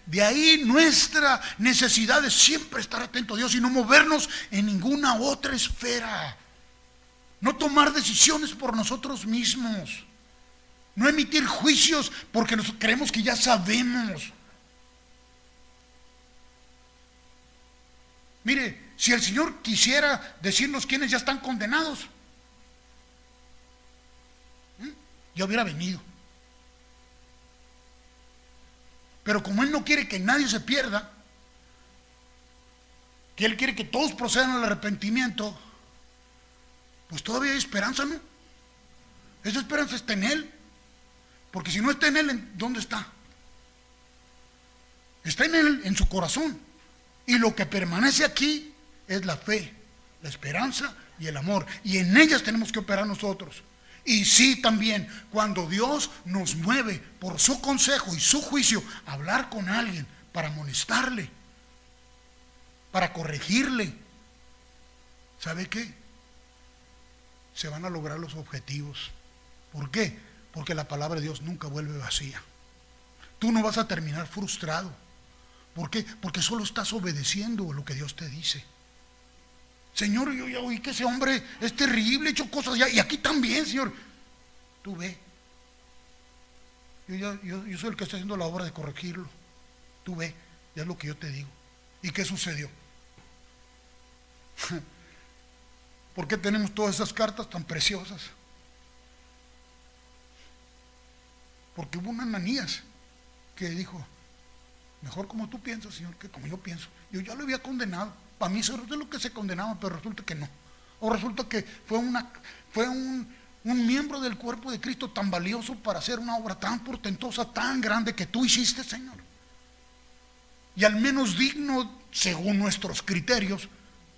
De ahí nuestra necesidad de siempre estar atento a Dios y no movernos en ninguna otra esfera. No tomar decisiones por nosotros mismos. No emitir juicios porque creemos que ya sabemos. Mire, si el Señor quisiera decirnos quiénes ya están condenados, ya hubiera venido. Pero como Él no quiere que nadie se pierda, que Él quiere que todos procedan al arrepentimiento, pues todavía hay esperanza, ¿no? Esa esperanza está en Él. Porque si no está en Él, ¿dónde está? Está en Él, en su corazón. Y lo que permanece aquí es la fe, la esperanza y el amor. Y en ellas tenemos que operar nosotros. Y sí también, cuando Dios nos mueve por su consejo y su juicio a hablar con alguien para amonestarle, para corregirle, ¿sabe qué? Se van a lograr los objetivos. ¿Por qué? Porque la palabra de Dios nunca vuelve vacía. Tú no vas a terminar frustrado. ¿Por qué? Porque solo estás obedeciendo lo que Dios te dice. Señor, yo ya oí que ese hombre es terrible, he hecho cosas ya, y aquí también, Señor. Tú ve. Yo soy el que está haciendo la obra de corregirlo. Tú ve, ya es lo que yo te digo. ¿Y qué sucedió? ¿Por qué tenemos todas esas cartas tan preciosas? Porque hubo un Ananías que dijo, mejor como tú piensas, Señor, que como yo pienso. Yo ya lo había condenado. Para mí eso es lo que se condenaba, pero resulta que no. O resulta que fue un miembro del cuerpo de Cristo tan valioso para hacer una obra tan portentosa, tan grande que tú hiciste, Señor. y al menos digno según nuestros criterios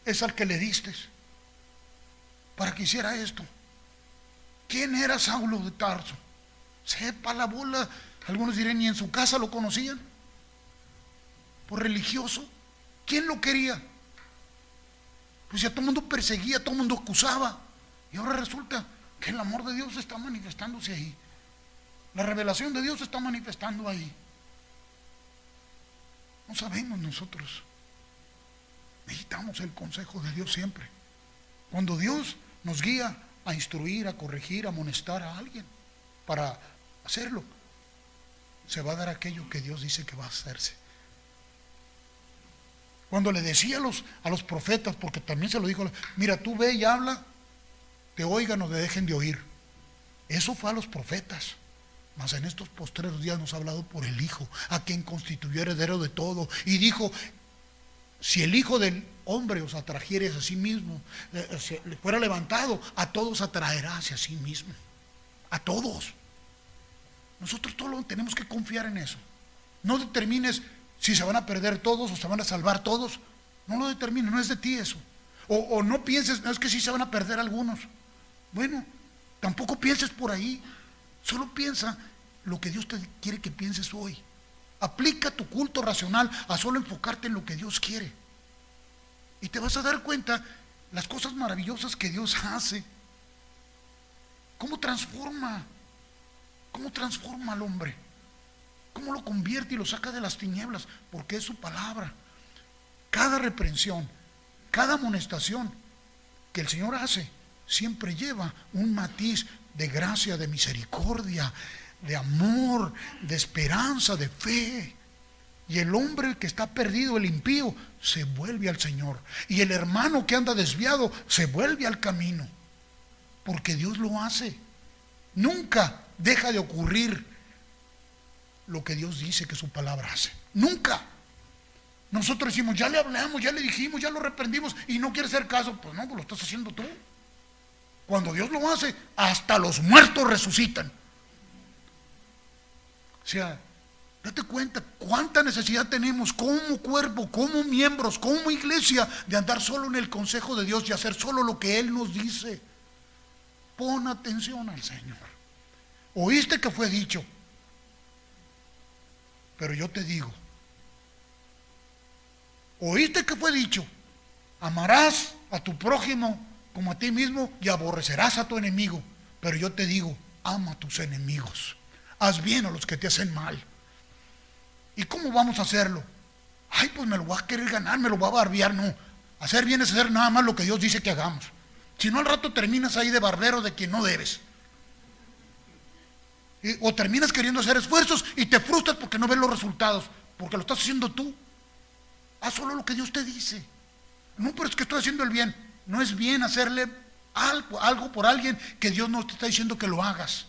es al que le diste para que hiciera esto. ¿Quién era Saulo de Tarso? Sepa la bola. Algunos dirán, ni en su casa lo conocían. Por religioso. ¿Quién lo quería? Pues ya todo el mundo perseguía, todo el mundo acusaba. Y ahora resulta que el amor de Dios está manifestándose ahí. La revelación de Dios se está manifestando ahí. No sabemos nosotros. Necesitamos el consejo de Dios siempre. Cuando Dios nos guía a instruir, a corregir, a amonestar a alguien para hacerlo, se va a dar aquello que Dios dice que va a hacerse. Cuando le decía a los profetas, porque también se lo dijo, mira, tú ve y habla, te oigan o te dejen de oír. Eso fue a los profetas. Mas en estos postreros días nos ha hablado por el Hijo, a quien constituyó heredero de todo. Y dijo, si el Hijo del hombre os atrajere hacia sí mismo, fuera levantado, a todos atraerá hacia sí mismo. A todos. Nosotros todos tenemos que confiar en eso. No determines si se van a perder todos o se van a salvar todos. No lo determines, no es de ti eso. O no pienses, no es que sí se van a perder algunos. Bueno, tampoco pienses por ahí. Solo piensa lo que Dios te quiere que pienses hoy. Aplica tu culto racional a solo enfocarte en lo que Dios quiere. Y te vas a dar cuenta las cosas maravillosas que Dios hace. ¿Cómo transforma al hombre? ¿Cómo lo convierte y lo saca de las tinieblas? Porque es su palabra. Cada reprensión, cada amonestación que el Señor hace, siempre lleva un matiz de gracia, de misericordia, de amor, de esperanza, de fe. Y el hombre que está perdido, el impío, se vuelve al Señor. Y el hermano que anda desviado, se vuelve al camino. Porque Dios lo hace. Nunca deja de ocurrir lo que Dios dice que su palabra hace. Nunca. Nosotros decimos, ya le hablamos, ya le dijimos, ya lo reprendimos y no quiere hacer caso. Pues no, pues lo estás haciendo tú. Cuando Dios lo hace, hasta los muertos resucitan. O sea, date cuenta cuánta necesidad tenemos como cuerpo, como miembros, como iglesia, de andar solo en el consejo de Dios y hacer solo lo que Él nos dice. Pon atención al Señor. Oíste que fue dicho, pero yo te digo, oíste que fue dicho, amarás a tu prójimo como a ti mismo y aborrecerás a tu enemigo. Pero yo te digo, ama a tus enemigos, haz bien a los que te hacen mal. ¿Y cómo vamos a hacerlo? Ay, pues me lo voy a querer ganar, me lo voy a barbear. No, hacer bien es hacer nada más lo que Dios dice que hagamos. Si no, al rato terminas ahí de barbero de quien no debes. O terminas queriendo hacer esfuerzos y te frustras porque no ves los resultados, porque lo estás haciendo tú. Haz solo lo que Dios te dice. No, pero es que estoy haciendo el bien. No es bien hacerle algo por alguien que Dios no te está diciendo que lo hagas.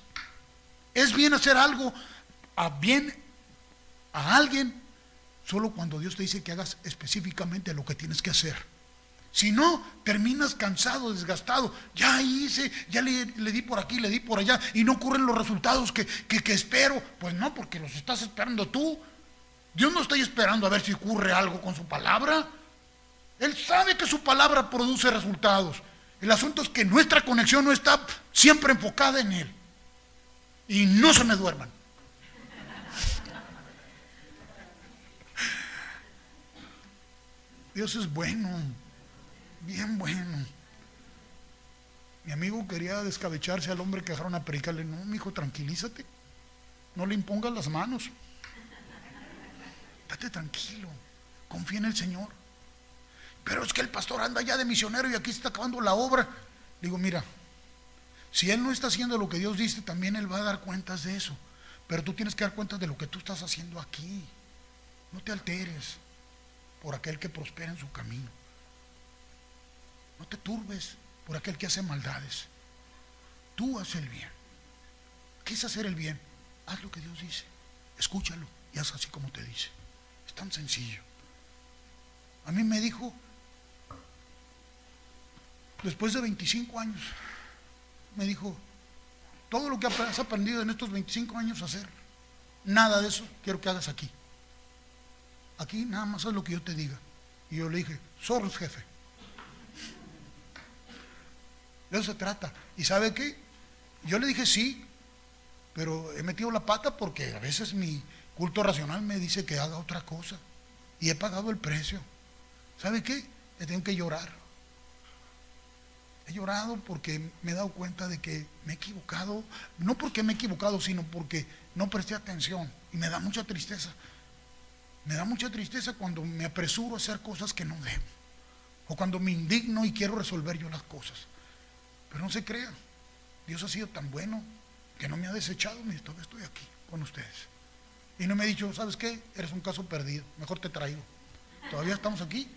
Es bien hacer algo a alguien solo cuando Dios te dice que hagas específicamente lo que tienes que hacer. Si no, terminas cansado, desgastado. Ya hice, ya le di por aquí, le di por allá y no ocurren los resultados que espero. Pues no, porque los estás esperando tú. Dios no está esperando a ver si ocurre algo con su palabra. Él sabe que su palabra produce resultados. El asunto es que nuestra conexión no está siempre enfocada en Él. Y no se me duerman. Dios es bueno, bien bueno. Mi amigo quería descabecharse al hombre que dejaron a predicarle. No, mijo, tranquilízate. No le impongas las manos. Date tranquilo. Confía en el Señor. Pero es que el pastor anda ya de misionero y aquí se está acabando la obra. Digo, mira, si él no está haciendo lo que Dios dice, también él va a dar cuentas de eso. Pero tú tienes que dar cuentas de lo que tú estás haciendo aquí. No te alteres por aquel que prospera en su camino. No te turbes por aquel que hace maldades. Tú haz el bien. ¿Quieres hacer el bien? Haz lo que Dios dice. Escúchalo y haz así como te dice. Es tan sencillo. A mí me dijo, después de 25 años, me dijo, todo lo que has aprendido en estos 25 años a hacer, nada de eso quiero que hagas aquí. aquí nada más haz lo que yo te diga. Y yo le dije, zorros, jefe. De eso se trata. ¿Y sabe qué? Yo le dije sí, pero he metido la pata porque a veces mi culto racional me dice que haga otra cosa. Y he pagado el precio. ¿Sabe qué? Le tengo que llorar. He llorado porque me he dado cuenta de que me he equivocado. No porque me he equivocado, sino porque no presté atención. Y me da mucha tristeza. Me da mucha tristeza cuando me apresuro a hacer cosas que no debo. O cuando me indigno y quiero resolver yo las cosas. Pero no se crea. Dios ha sido tan bueno que no me ha desechado. Todavía estoy aquí con ustedes. Y no me ha dicho, ¿sabes qué? Eres un caso perdido. Mejor te traigo. Todavía estamos aquí.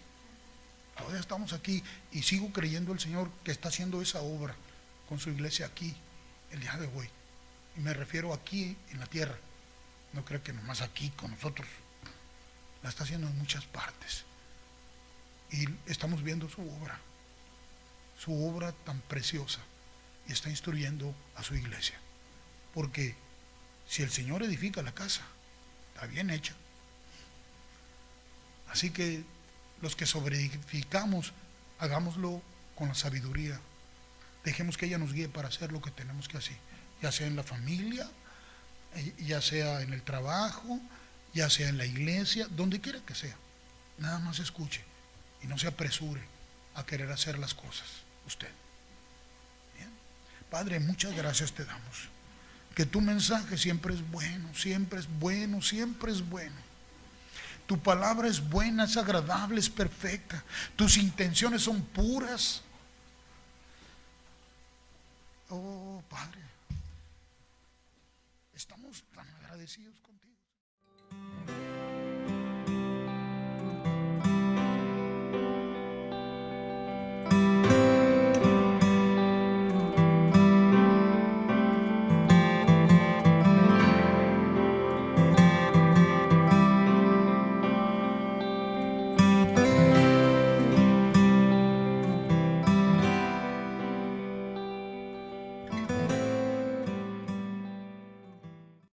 Todavía estamos aquí. Y sigo creyendo el Señor que está haciendo esa obra con su iglesia aquí, el día de hoy. Y me refiero aquí en la tierra. No creo que nomás aquí con nosotros. La está haciendo en muchas partes. Y estamos viendo su obra tan preciosa. Y está instruyendo a su iglesia. Porque si el Señor edifica la casa, está bien hecha. Así que los que sobreedificamos, hagámoslo con la sabiduría. Dejemos que ella nos guíe para hacer lo que tenemos que hacer. Ya sea en la familia, ya sea en el trabajo, ya sea en la iglesia, donde quiera que sea. Nada más escuche y no se apresure a querer hacer las cosas usted. Bien. Padre, muchas gracias te damos. Que tu mensaje siempre es bueno, siempre es bueno, siempre es bueno. Tu palabra es buena, es agradable, es perfecta. Tus intenciones son puras. Oh, Padre, estamos tan agradecidos contigo.